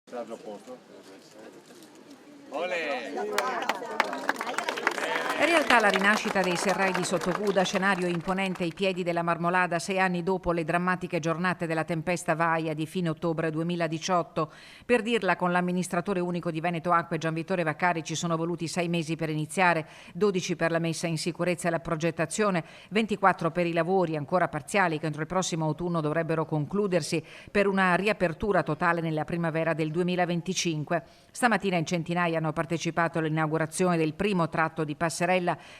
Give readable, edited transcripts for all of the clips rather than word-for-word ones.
Sarà già a posto? Olè! In realtà la rinascita dei serrai di Sottoguda, scenario imponente ai piedi della Marmolada 6 anni dopo le drammatiche giornate della tempesta Vaia di fine ottobre 2018. Per dirla con l'amministratore unico di Veneto Acque Gian Vittore Vaccari ci sono voluti 6 mesi per iniziare, 12 per la messa in sicurezza e la progettazione, 24 per i lavori ancora parziali che entro il prossimo autunno dovrebbero concludersi per una riapertura totale nella primavera del 2025. Stamattina in centinaia hanno partecipato all'inaugurazione del primo tratto di passerella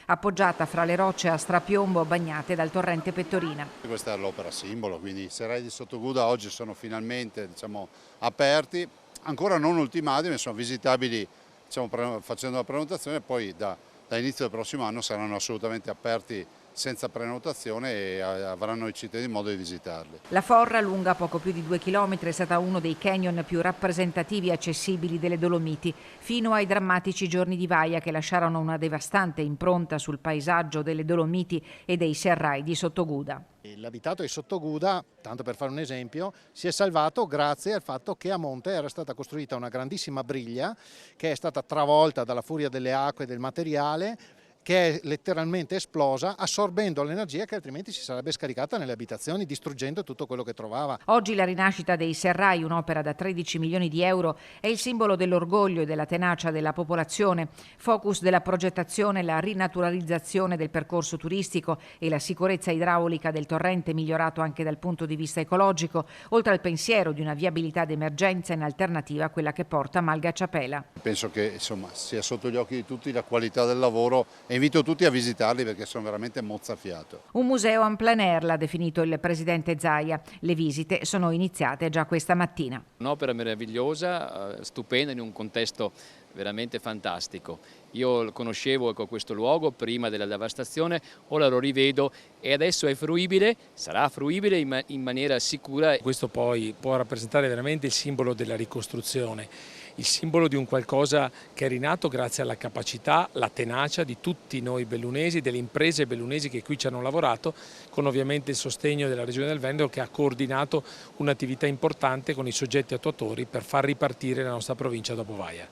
appoggiata fra le rocce a strapiombo bagnate dal torrente Pettorina. Questa è l'opera simbolo, quindi i serrai di Sottoguda oggi sono finalmente aperti, ancora non ultimati, ma sono visitabili facendo la prenotazione, poi da inizio del prossimo anno saranno assolutamente aperti senza prenotazione e avranno i cittadini modo di visitarli. La Forra, lunga poco più di 2 chilometri, è stata uno dei canyon più rappresentativi e accessibili delle Dolomiti, fino ai drammatici giorni di Vaia che lasciarono una devastante impronta sul paesaggio delle Dolomiti e dei serrai di Sottoguda. L'abitato di Sottoguda, tanto per fare un esempio, si è salvato grazie al fatto che a monte era stata costruita una grandissima briglia che è stata travolta dalla furia delle acque e del materiale, che è letteralmente esplosa, assorbendo l'energia che altrimenti si sarebbe scaricata nelle abitazioni, distruggendo tutto quello che trovava. Oggi la rinascita dei serrai, un'opera da 13 milioni di euro, è il simbolo dell'orgoglio e della tenacia della popolazione. Focus della progettazione, la rinaturalizzazione del percorso turistico e la sicurezza idraulica del torrente, migliorato anche dal punto di vista ecologico, oltre al pensiero di una viabilità d'emergenza in alternativa a quella che porta a Malgacciapela. Penso che sia sotto gli occhi di tutti la qualità del lavoro e invito tutti a visitarli perché sono veramente mozzafiato. Un museo en plein air l'ha definito il presidente Zaia. Le visite sono iniziate già questa mattina. Un'opera meravigliosa, stupenda, in un contesto veramente fantastico. Io conoscevo questo luogo prima della devastazione, ora lo rivedo e adesso è fruibile, sarà fruibile in maniera sicura. Questo poi può rappresentare veramente il simbolo della ricostruzione, il simbolo di un qualcosa che è rinato grazie alla capacità, la tenacia di tutti noi bellunesi, delle imprese bellunesi che qui ci hanno lavorato, con ovviamente il sostegno della Regione del Veneto che ha coordinato un'attività importante con i soggetti attuatori per far ripartire la nostra provincia dopo Vaia.